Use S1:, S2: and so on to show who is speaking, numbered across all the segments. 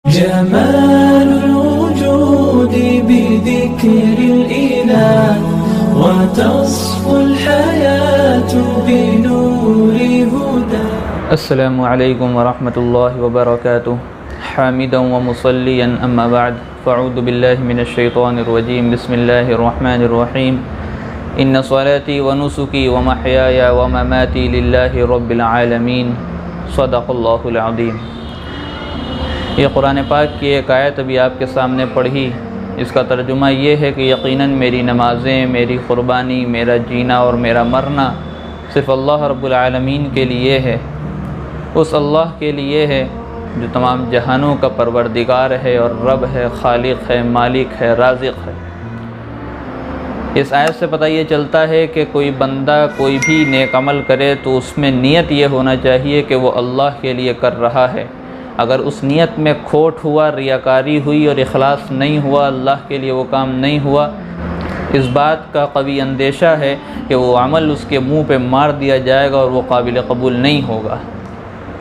S1: جمال الوجود بذكر الإله وتصفو الحياة بنور هدى.
S2: السلام علیکم ورحمۃ اللہ وبرکاتہ. حامدا ومصلیا اما بعد فاعوذ باللہ من الشیطان الرجیم. بسم اللہ الرحمن الرحیم. ان صلاتي ونسكي ومحياي ومماتي للہ رب العالمین. صدق اللہ العظیم. یہ قرآن پاک کی ایک آیت ابھی آپ کے سامنے پڑھی. اس کا ترجمہ یہ ہے کہ یقیناً میری نمازیں، میری قربانی، میرا جینا اور میرا مرنا صرف اللہ رب العالمین کے لیے ہے. اس اللہ کے لیے ہے جو تمام جہانوں کا پروردگار ہے اور رب ہے، خالق ہے، مالک ہے، رازق ہے. اس آیت سے پتہ یہ چلتا ہے کہ کوئی بندہ کوئی بھی نیک عمل کرے تو اس میں نیت یہ ہونا چاہیے کہ وہ اللہ کے لیے کر رہا ہے. اگر اس نیت میں کھوٹ ہوا، ریاکاری ہوئی اور اخلاص نہیں ہوا، اللہ کے لیے وہ کام نہیں ہوا، اس بات کا قوی اندیشہ ہے کہ وہ عمل اس کے منہ پہ مار دیا جائے گا اور وہ قابل قبول نہیں ہوگا.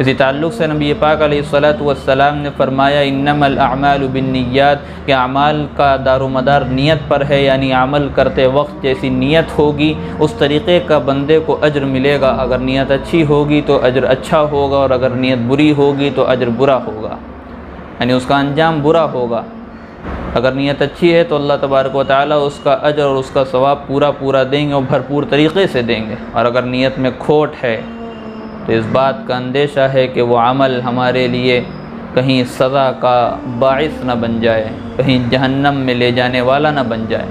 S2: اسی تعلق سے نبی پاک علیہ الصلاۃ والسلام نے فرمایا انما الاعمال بالنیات، کہ اعمال کا دار و مدار نیت پر ہے، یعنی عمل کرتے وقت جیسی نیت ہوگی اس طریقے کا بندے کو اجر ملے گا. اگر نیت اچھی ہوگی تو اجر اچھا ہوگا اور اگر نیت بری ہوگی تو اجر برا ہوگا، یعنی اس کا انجام برا ہوگا. اگر نیت اچھی ہے تو اللہ تبارک و تعالیٰ اس کا اجر اور اس کا ثواب پورا دیں گے اور بھرپور طریقے سے دیں گے. اور اگر نیت میں کھوٹ ہے تو اس بات کا اندیشہ ہے کہ وہ عمل ہمارے لیے کہیں سزا کا باعث نہ بن جائے، کہیں جہنم میں لے جانے والا نہ بن جائے.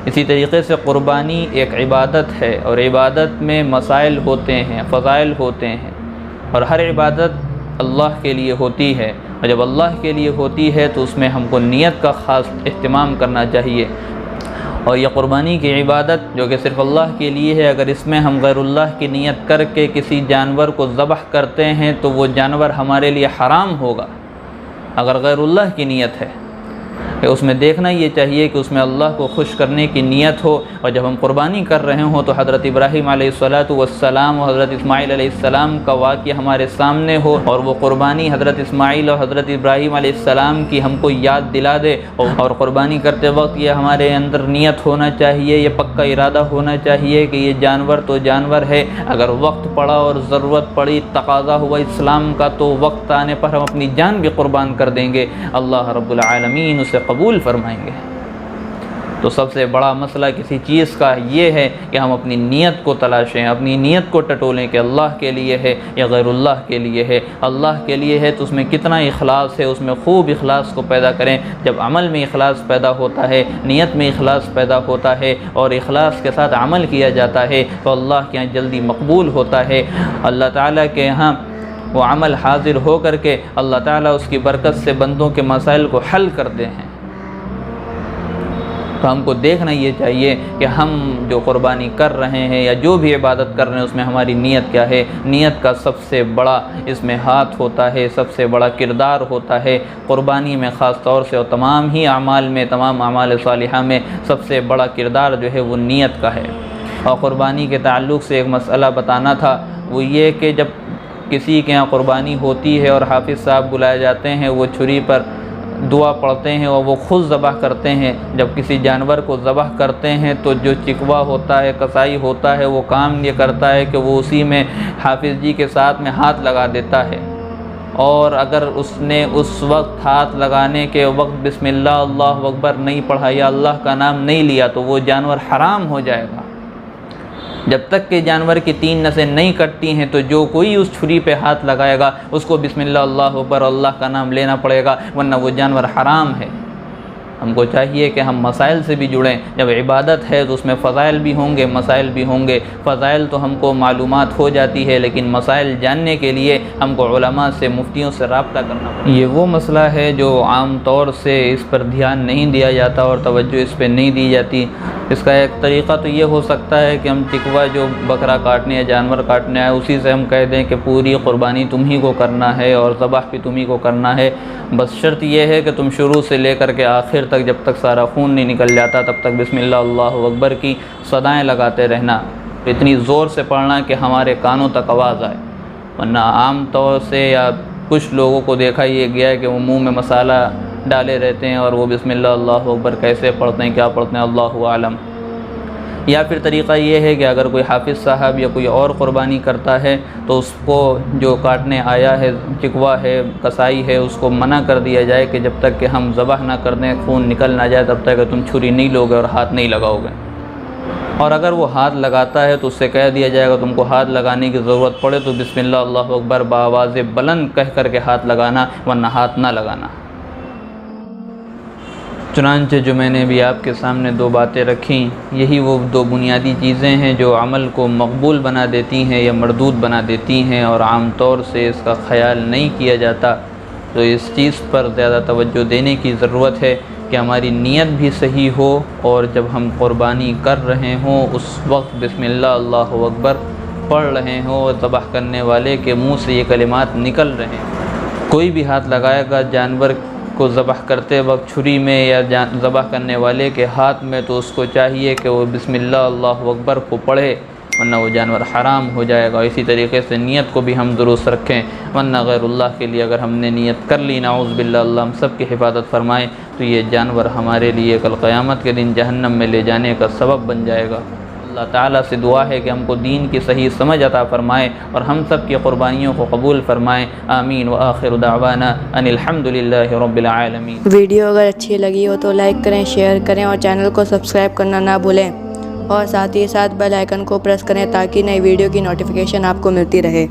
S2: اسی طریقے سے قربانی ایک عبادت ہے اور عبادت میں مسائل ہوتے ہیں، فضائل ہوتے ہیں، اور ہر عبادت اللہ کے لیے ہوتی ہے. اور جب اللہ کے لیے ہوتی ہے تو اس میں ہم کو نیت کا خاص اہتمام کرنا چاہیے. اور یہ قربانی کی عبادت جو کہ صرف اللہ کے لیے ہے، اگر اس میں ہم غیر اللہ کی نیت کر کے کسی جانور کو ذبح کرتے ہیں تو وہ جانور ہمارے لیے حرام ہوگا. اگر غیر اللہ کی نیت ہے کہ اس میں دیکھنا یہ چاہیے کہ اس میں اللہ کو خوش کرنے کی نیت ہو. اور جب ہم قربانی کر رہے ہوں تو حضرت ابراہیم علیہ الصلاۃ والسلام اور حضرت اسماعیل علیہ السلام کا واقعہ ہمارے سامنے ہو اور وہ قربانی حضرت اسماعیل اور حضرت ابراہیم علیہ السلام کی ہم کو یاد دلا دے. اور قربانی کرتے وقت یہ ہمارے اندر نیت ہونا چاہیے، یہ پکا ارادہ ہونا چاہیے کہ یہ جانور تو جانور ہے، اگر وقت پڑا اور ضرورت پڑی، تقاضا ہوا اسلام کا، تو وقت آنے پر ہم اپنی جان بھی قربان کر دیں گے، اللہ رب العالمین اسے قبول فرمائیں گے. تو سب سے بڑا مسئلہ کسی چیز کا یہ ہے کہ ہم اپنی نیت کو تلاشیں، اپنی نیت کو ٹٹولیں کہ اللہ کے لیے ہے یا غیر اللہ کے لیے ہے. اللہ کے لیے ہے تو اس میں کتنا اخلاص ہے، اس میں خوب اخلاص کو پیدا کریں. جب عمل میں اخلاص پیدا ہوتا ہے، نیت میں اخلاص پیدا ہوتا ہے اور اخلاص کے ساتھ عمل کیا جاتا ہے تو اللہ کے یہاں جلدی مقبول ہوتا ہے. اللہ تعالیٰ کے یہاں وہ عمل حاضر ہو کر کے اللہ تعالیٰ اس کی برکت سے بندوں کے مسائل کو حل کرتے ہیں. تو ہم کو دیکھنا یہ چاہیے کہ ہم جو قربانی کر رہے ہیں یا جو بھی عبادت کر رہے ہیں اس میں ہماری نیت کیا ہے. نیت کا سب سے بڑا اس میں ہاتھ ہوتا ہے، سب سے بڑا کردار ہوتا ہے. قربانی میں خاص طور سے اور تمام ہی اعمال میں، تمام اعمال صالحہ میں سب سے بڑا کردار جو ہے وہ نیت کا ہے. اور قربانی کے تعلق سے ایک مسئلہ بتانا تھا، وہ یہ کہ جب کسی کے یہاں قربانی ہوتی ہے اور حافظ صاحب بلائے جاتے ہیں، وہ چھری پر دعا پڑھتے ہیں اور وہ خود ذبح کرتے ہیں. جب کسی جانور کو ذبح کرتے ہیں تو جو چکوا ہوتا ہے، کسائی ہوتا ہے، وہ کام یہ کرتا ہے کہ وہ اسی میں حافظ جی کے ساتھ میں ہاتھ لگا دیتا ہے. اور اگر اس نے اس وقت ہاتھ لگانے کے وقت بسم اللہ اللہ اکبر نہیں پڑھا یا اللہ کا نام نہیں لیا تو وہ جانور حرام ہو جائے گا. جب تک کہ جانور کی 3 نسیں نہیں کٹتی ہیں تو جو کوئی اس چھری پہ ہاتھ لگائے گا اس کو بسم اللہ اللہ اکبر اللہ کا نام لینا پڑے گا، ورنہ وہ جانور حرام ہے. ہم کو چاہیے کہ ہم مسائل سے بھی جڑیں. جب عبادت ہے تو اس میں فضائل بھی ہوں گے، مسائل بھی ہوں گے. فضائل تو ہم کو معلومات ہو جاتی ہے، لیکن مسائل جاننے کے لیے ہم کو علماء سے، مفتیوں سے رابطہ کرنا پڑتا ہے. یہ وہ مسئلہ ہے جو عام طور سے اس پر دھیان نہیں دیا جاتا اور توجہ اس پہ نہیں دی جاتی. اس کا ایک طریقہ تو یہ ہو سکتا ہے کہ ہم چکوا جو بکرا کاٹنے یا جانور کاٹنے آئے اسی سے ہم کہہ دیں کہ پوری قربانی تم ہی کو کرنا ہے اور ذبح بھی تم ہی کو کرنا ہے. بس شرط یہ ہے کہ تم شروع سے لے کر کے آخر تک جب تک سارا خون نہیں نکل جاتا تب تک بسم اللہ اللہ اکبر کی صدائیں لگاتے رہنا، اتنی زور سے پڑھنا کہ ہمارے کانوں تک آواز آئے. ورنہ عام طور سے یا کچھ لوگوں کو دیکھا یہ گیا ہے کہ وہ منہ میں مسالہ ڈالے رہتے ہیں اور وہ بسم اللہ اللہ اکبر کیسے پڑھتے ہیں، کیا پڑھتے ہیں، اللہ عالم۔ یا پھر طریقہ یہ ہے کہ اگر کوئی حافظ صاحب یا کوئی اور قربانی کرتا ہے تو اس کو جو کاٹنے آیا ہے، چکوا ہے، کسائی ہے، اس کو منع کر دیا جائے کہ جب تک کہ ہم ذبح نہ کر دیں، خون نکل نہ جائے، تب تک کہ تم چھری نہیں لوگے اور ہاتھ نہیں لگاؤ گے۔ اور اگر وہ ہاتھ لگاتا ہے تو اس سے کہہ دیا جائے گا تم کو ہاتھ لگانے کی ضرورت پڑے تو بسم اللہ اللہ اکبر بآواز بلند کہہ کر کے ہاتھ لگانا، ورنہ ہاتھ نہ لگانا۔ چنانچہ جو میں نے بھی آپ کے سامنے دو باتیں رکھیں، یہی وہ دو بنیادی چیزیں ہیں جو عمل کو مقبول بنا دیتی ہیں یا مردود بنا دیتی ہیں، اور عام طور سے اس کا خیال نہیں کیا جاتا۔ تو اس چیز پر زیادہ توجہ دینے کی ضرورت ہے کہ ہماری نیت بھی صحیح ہو، اور جب ہم قربانی کر رہے ہوں اس وقت بسم اللہ اللہ اکبر پڑھ رہے ہوں اور ذبح کرنے والے کے منہ سے یہ کلمات نکل رہے ہیں۔ کوئی بھی ہاتھ لگائے گا جانور کو ذبح کرتے وقت چھری میں یا ذبح کرنے والے کے ہاتھ میں، تو اس کو چاہیے کہ وہ بسم اللہ اللہ اکبر کو پڑھے، ورنہ وہ جانور حرام ہو جائے گا۔ اسی طریقے سے نیت کو بھی ہم درست رکھیں، ورنہ غیر اللہ کے لیے اگر ہم نے نیت کر لی، نعوذ باللہ، اللہ ہم سب کی حفاظت فرمائے، تو یہ جانور ہمارے لیے کل قیامت کے دن جہنم میں لے جانے کا سبب بن جائے گا۔ اللہ تعالیٰ سے دعا ہے کہ ہم کو دین کی صحیح سمجھ عطا فرمائے اور ہم سب کی قربانیوں کو قبول فرمائے، آمین۔ وآخر دعوانا ان الحمدللہ رب العالمین۔
S3: ویڈیو اگر اچھی لگی ہو تو لائک کریں، شیئر کریں اور چینل کو سبسکرائب کرنا نہ بھولیں، اور ساتھ ہی ساتھ بیل آئیکن کو پریس کریں تاکہ نئی ویڈیو کی نوٹیفیکیشن آپ کو ملتی رہے۔